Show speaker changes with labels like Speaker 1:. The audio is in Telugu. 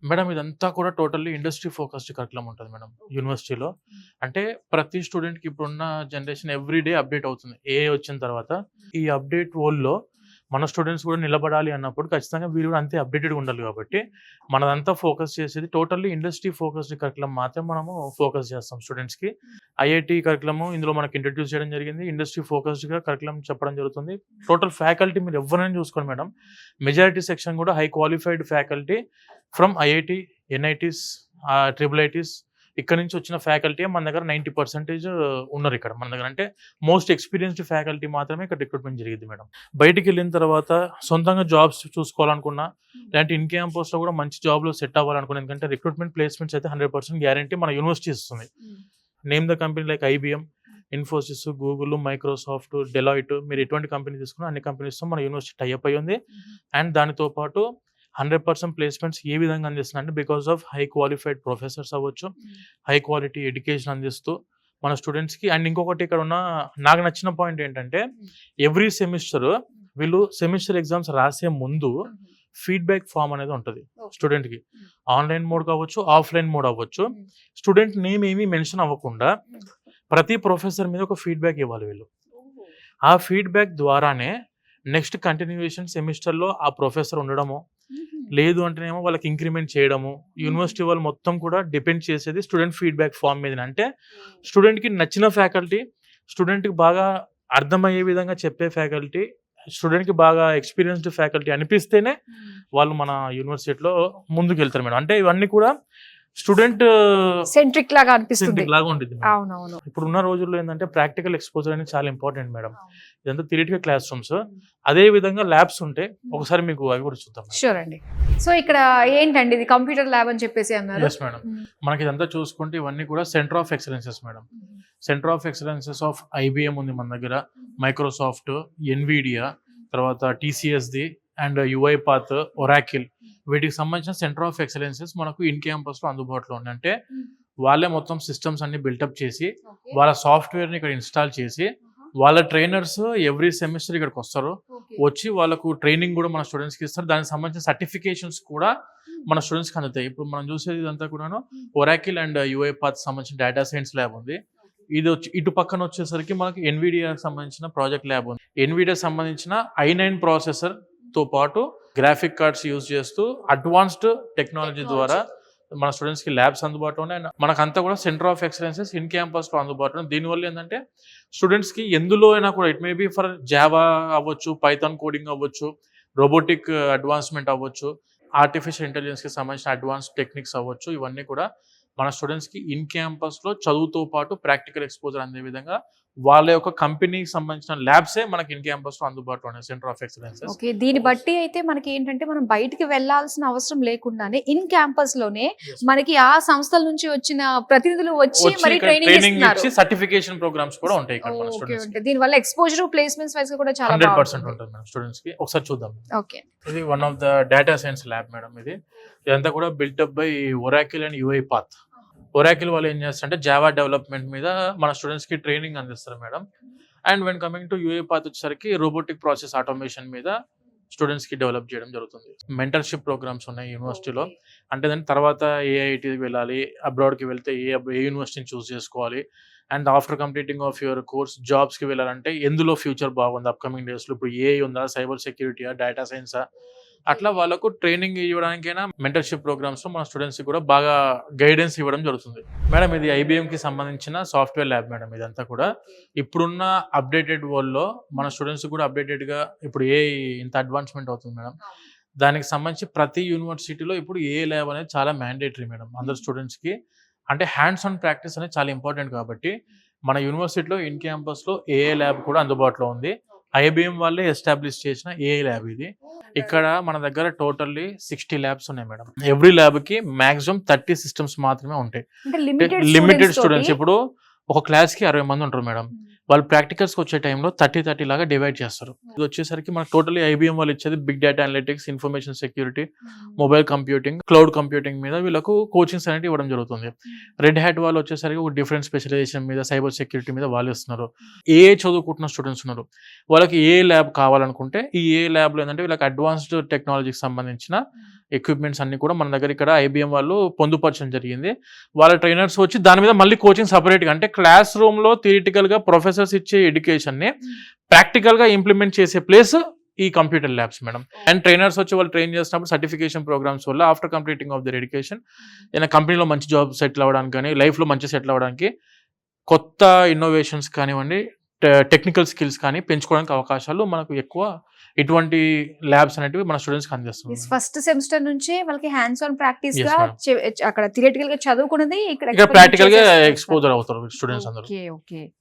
Speaker 1: మేడం ఇదంతా కూడా టోటల్లీ ఇండస్ట్రీ ఫోకస్డ్ కరికులం ఉంటుంది మేడం యూనివర్సిటీలో. అంటే ప్రతి స్టూడెంట్‌కి ఇప్పుడున్న జనరేషన్ ఎవ్రీ డే అప్డేట్ అవుతుంది. ఏఐ వచ్చిన తర్వాత ఈ అప్డేట్ వరల్డ్‌లో మన స్టూడెంట్స్ కూడా నిలబడాలి అన్నప్పుడు ఖచ్చితంగా వీళ్ళు కూడా అంతే అప్డేటెడ్‌గా ఉండాలి కాబట్టి మనదంతా ఫోకస్ చేసేది టోటల్లీ ఇండస్ట్రీ ఫోకస్డ్ కరికులం మాత్రమే మనము ఫోకస్ చేస్తాం స్టూడెంట్స్‌కి. ఐఐటీ కరికులము ఇందులో మనకి ఇంట్రడ్యూస్ చేయడం జరిగింది. ఇండస్ట్రీ ఫోకస్డ్‌గా కరికులం చెప్పడం జరుగుతుంది. టోటల్ ఫ్యాకల్టీ మీరు ఎవరైనా చూసుకోండి మేడం. మెజారిటీ సెక్షన్ కూడా high qualified faculty from IIT, NITs, triple ITs ఇక్కడ నుంచి వచ్చిన ఫ్యాకల్టీ మన దగ్గర 90% ఉన్నారు ఇక్కడ మన దగ్గర. అంటే మోస్ట్ ఎక్స్పీరియన్స్డ్ ఫ్యాకల్టీ మాత్రమే ఇక్కడ రిక్రూట్మెంట్ జరిగింది మేడం. బయటికి వెళ్ళిన తర్వాత సొంతంగా జాబ్స్ చూసుకోవాలనుకున్నా, లేదంటే ఇన్ క్యాంపస్లో కూడా మంచి జాబ్లో సెట్ అవ్వాలనుకున్నా, ఎందుకంటే రిక్రూట్మెంట్ ప్లేస్మెంట్స్ అయితే 100% గ్యారంటీ మన యూనివర్సిటీ ఇస్తుంది. Name the company like IBM, Infosys, Google, Microsoft, Deloitte, మీరు ఎటువంటి కంపెనీ తీసుకున్నా అన్ని కంపెనీస్తో మన యూనివర్సిటీ టైఅప్ అయ్యి ఉంది. అండ్ దానితో పాటు 100% ప్లేస్మెంట్స్ ఏ విధంగా అందిస్తుందంటే because of high qualified professors అవ్వచ్చు, హై క్వాలిటీ ఎడ్యుకేషన్ అందిస్తూ మన స్టూడెంట్స్కి. అండ్ ఇంకొకటి ఇక్కడ ఉన్న నాకు నచ్చిన పాయింట్ ఏంటంటే ఎవ్రీ సెమిస్టర్ వీళ్ళు సెమిస్టర్ ఎగ్జామ్స్ రాసే ముందు ఫీడ్బ్యాక్ ఫామ్ అనేది ఉంటుంది స్టూడెంట్కి. ఆన్లైన్ మోడ్ కావచ్చు, ఆఫ్లైన్ మోడ్ అవ్వచ్చు. స్టూడెంట్ నేమ్ ఏమీ మెన్షన్ అవ్వకుండా ప్రతి ప్రొఫెసర్ మీద ఒక ఫీడ్బ్యాక్ ఇవ్వాలి వీళ్ళు. ఆ ఫీడ్బ్యాక్ ద్వారానే నెక్స్ట్ కంటిన్యూయేషన్ సెమిస్టర్లో ఆ ప్రొఫెసర్ ఉండడము, లేదు అంటేనేమో వాళ్ళకి ఇంక్రిమెంట్ చేయడము. యూనివర్సిటీ వాళ్ళు మొత్తం కూడా డిపెండ్ చేసేది స్టూడెంట్ ఫీడ్బ్యాక్ ఫామ్ మీద. అంటే స్టూడెంట్కి నచ్చిన ఫ్యాకల్టీ, స్టూడెంట్కి బాగా అర్థమయ్యే విధంగా చెప్పే ఫ్యాకల్టీ, స్టూడెంట్కి బాగా ఎక్స్పీరియన్స్డ్ ఫ్యాకల్టీ అనిపిస్తేనే వాళ్ళు మన యూనివర్సిటీలో ముందుకు వెళ్తారు మేడం. అంటే ఇవన్నీ కూడా స్టూడెంట్
Speaker 2: సెంట్రిక్ లాగా అనిపిస్తుంది.
Speaker 1: లాగా ఉంటుంది.
Speaker 2: అవునవును.
Speaker 1: ఇప్పుడున్న రోజుల్లో ఏంటంటే ప్రాక్టికల్ ఎక్స్పోజర్ అనేది చాలా ఇంపార్టెంట్ మేడం. ఇదంతా థియరిటికల్ క్లాస్ రూమ్స్, అదే విధంగా ల్యాబ్స్ ఉంటాయి. ఒకసారి మీకు అవి కూడా చూద్దాం.
Speaker 2: షూర్ అండి. సో ఇక్కడ ఏంటండి ఇది కంప్యూటర్ ల్యాబ్ అని చెప్పేసి అన్నారు.
Speaker 1: Yes madam. మనకి ఇదంతా చూసుకుంటే ఇవన్నీ కూడా centre of excellences madam. Centre of excellences of IBM ఉంది మన దగ్గర, మైక్రోసాఫ్ట్, ఎన్విడియా, తర్వాత టీసీఎస్ది అండ్ యుఐపాత్, ఒరాకిల్, వీటికి సంబంధించిన సెంటర్ ఆఫ్ ఎక్సలెన్సెస్ మనకు ఇన్ క్యాంపస్లో అందుబాటులో ఉన్నాయి. అంటే వాళ్ళే మొత్తం సిస్టమ్స్ అన్ని బిల్టప్ చేసి వాళ్ళ సాఫ్ట్వేర్ని ఇక్కడ ఇన్స్టాల్ చేసి వాళ్ళ ట్రైనర్స్ ఎవ్రీ సెమిస్టర్ ఇక్కడికి వస్తారు. వచ్చి వాళ్ళకు ట్రైనింగ్ కూడా మన స్టూడెంట్స్కి ఇస్తారు. దానికి సంబంధించిన సర్టిఫికేషన్స్ కూడా మన స్టూడెంట్స్కి అందుతాయి. ఇప్పుడు మనం చూసేది ఇదంతా కూడాను ఒరాకిల్ అండ్ యుఐపాత్ సంబంధించిన డేటా సైన్స్ ల్యాబ్ ఉంది. ఇది వచ్చి ఇటు పక్కన వచ్చేసరికి మనకి ఎన్విడియాకి సంబంధించిన ప్రాజెక్ట్ ల్యాబ్ ఉంది. ఎన్విడియా సంబంధించిన i9 ప్రాసెసర్తో పాటు గ్రాఫిక్ కార్డ్స్ యూజ్ చేస్తూ అడ్వాన్స్డ్ టెక్నాలజీ ద్వారా మన స్టూడెంట్స్కి ల్యాబ్స్ అందుబాటులో ఉన్నాయి. మనకంతా కూడా సెంటర్ ఆఫ్ ఎక్సలెన్సెస్ ఇన్ క్యాంపస్లో అందుబాటులో. దీనివల్ల ఏంటంటే స్టూడెంట్స్కి ఎందులో అయినా కూడా it may be for Java అవ్వచ్చు, పైథాన్ కోడింగ్ అవ్వచ్చు, రోబోటిక్ అడ్వాన్స్మెంట్ అవ్వచ్చు, ఆర్టిఫిషియల్ ఇంటెలిజెన్స్కి సంబంధించిన అడ్వాన్స్ టెక్నిక్స్ అవ్వచ్చు. ఇవన్నీ కూడా మన స్టూడెంట్స్కి ఇన్ క్యాంపస్లో చదువుతో పాటు ప్రాక్టికల్ ఎక్స్పోజర్ అందే విధంగా వాళ్ళ యొక్క కంపెనీకి సంబంధించిన ల్యాబ్సే మనకి ఇన్ క్యాంపస్లో అందుబాటులో ఉన్నాయి. Centre of excellences.
Speaker 2: ఓకే, దీన్ని బట్టి అయితే మనకి ఏంటంటే మనం బయటికి వెళ్లాల్సిన అవసరం లేకుండానే ఇన్ క్యాంపస్ లోనే మనకి ఆ సంస్థల నుంచి వచ్చిన ప్రతినిధులు వచ్చి మరి ట్రైనింగ్
Speaker 1: ఇచ్చి సర్టిఫికేషన్ ప్రోగ్రామ్స్ కూడా ఉంటాయి ఇక్కడ మన స్టూడెంట్స్ కి.
Speaker 2: దీని వల్ల ఎక్స్పోజర్ ప్లేస్మెంట్స్ వైస్ కూడా చాలా
Speaker 1: 100% ఉంటుంది మన స్టూడెంట్స్ కి. ఒకసారి చూద్దాం.
Speaker 2: ఓకే,
Speaker 1: ఇది one of the data science lab madam. ఇదంతా కూడా built up by Oracle and UiPath. Oracle వాళ్ళు ఏం చేస్తారంటే జావా డెవలప్మెంట్ మీద మన స్టూడెంట్స్కి ట్రైనింగ్ అందిస్తారు madam. And when coming to UiPath వచ్చేసరికి రోబోటిక్ ప్రాసెస్ ఆటోమేషన్ మీద స్టూడెంట్స్కి డెవలప్ చేయడం జరుగుతుంది. మెంటర్షిప్ ప్రోగ్రామ్స్ ఉన్నాయి యూనివర్సిటీలో. అంటే దాని తర్వాత ఏఐటీకి వెళ్ళాలి, అబ్రాడ్కి వెళ్తే ఏ యూనివర్సిటీని చూస్ చేసుకోవాలి, and after completing of your course జాబ్స్కి వెళ్ళాలంటే ఎందులో ఫ్యూచర్ బాగుంది అప్కమింగ్ డేస్లో, ఇప్పుడు ఏఐ ఉందా, సైబర్ సెక్యూరిటీయా, డేటా సైన్సా, అట్లా వాళ్ళకు ట్రైనింగ్ ఇవ్వడానికైనా మెంటర్షిప్ ప్రోగ్రామ్స్లో మన స్టూడెంట్స్కి కూడా బాగా గైడెన్స్ ఇవ్వడం జరుగుతుంది మేడం. ఇది ఐబిఎంకి సంబంధించిన సాఫ్ట్వేర్ ల్యాబ్ మేడం. ఇదంతా కూడా ఇప్పుడున్న అప్డేటెడ్ వరల్డ్లో మన స్టూడెంట్స్ కూడా అప్డేటెడ్గా ఇప్పుడు ఇంత అడ్వాన్స్మెంట్ అవుతుంది మేడం. దానికి సంబంధించి ప్రతి యూనివర్సిటీలో ఇప్పుడు ఏ ల్యాబ్ అనేది చాలా మ్యాండేటరీ మేడం అందరు స్టూడెంట్స్కి. అంటే హ్యాండ్స్ ఆన్ ప్రాక్టీస్ అనేది చాలా ఇంపార్టెంట్ కాబట్టి మన యూనివర్సిటీలో ఇన్ క్యాంపస్లో ఏఏ ల్యాబ్ కూడా అందుబాటులో ఉంది. ఐబిఎం వాళ్ళే ఎస్టాబ్లిష్ చేసిన ఏఐ ల్యాబ్ ఇది. ఇక్కడ మన దగ్గర టోటల్లీ 60 ల్యాబ్స్ ఉన్నాయి మేడం. ఎవ్రీ ల్యాబ్ కి మాక్సిమం 30 సిస్టమ్స్ మాత్రమే ఉంటాయి. Limited students. ఇప్పుడు ఒక క్లాస్ కి 60 మంది ఉంటారు మేడం. వాళ్ళు ప్రాక్టికల్స్కి వచ్చే టైంలో 30 లాగా డివైడ్ చేస్తారు. ఇది వచ్చేసరికి మనకు టోటలీ ఐబీఎం వాళ్ళు ఇచ్చేది big data analytics, information security, mobile computing, cloud computing మీద వీళ్ళకు కోచింగ్స్ అనేవి ఇవ్వడం జరుగుతుంది. రెడ్ హ్యాట్ వాళ్ళు వచ్చేసరికి ఒక డిఫరెంట్ స్పెషలైజేషన్ మీద, సైబర్ సెక్యూరిటీ మీద వాళ్ళు ఇస్తున్నారు. ఏ చదువుకుంటున్న స్టూడెంట్స్ ఉన్నారు, వాళ్ళకి ఏ ల్యాబ్ కావాలనుకుంటే ఈ ఏ ల్యాబ్లో ఏంటంటే వీళ్ళకి అడ్వాన్స్డ్ టెక్నాలజీకి సంబంధించిన ఎక్విప్మెంట్స్ అన్ని కూడా మన దగ్గర ఇక్కడ ఐబీఎం వాళ్ళు పొందుపరచడం జరిగింది. వాళ్ళ ట్రైనర్స్ వచ్చి దాని మీద మళ్ళీ కోచింగ్ సపరేట్గా, అంటే క్లాస్ రూమ్లో థియరిటికల్గా ప్రొఫెసర్స్ ఇచ్చే ఎడ్యుకేషన్ని ప్రాక్టికల్గా ఇంప్లిమెంట్ చేసే ప్లేస్ ఈ computer labs madam. And trainers వచ్చి వాళ్ళు ట్రైన్ చేసినప్పుడు సర్టిఫికేషన్ ప్రోగ్రామ్స్ వల్ల after completing of their education ఏదైనా కంపెనీలో మంచి జాబ్ సెటిల్ అవ్వడానికి కానీ, లైఫ్లో మంచి సెటిల్ అవ్వడానికి, కొత్త ఇన్నోవేషన్స్ కానివ్వండి, టెక్నికల్ స్కిల్స్ కానీ పెంచుకోవడానికి అవకాశాలు మనకు ఎక్కువ ఇటువంటి ల్యాబ్స్ అనేటివి మన స్టూడెంట్స్కి అందిస్తుంది.
Speaker 2: ఫస్ట్ సెమిస్టర్ నుంచి వాళ్ళకి హ్యాండ్స్ ఆన్ ప్రాక్టీస్
Speaker 1: Yes,
Speaker 2: గా
Speaker 1: madam.
Speaker 2: అక్కడ థియరిటికల్ గా చదువుకున్నది
Speaker 1: ఇక్కడ ప్రాక్టికల్ గా ఎక్స్పోజర్ అవుతారు స్టూడెంట్స్ అందరూ.
Speaker 2: ఓకే.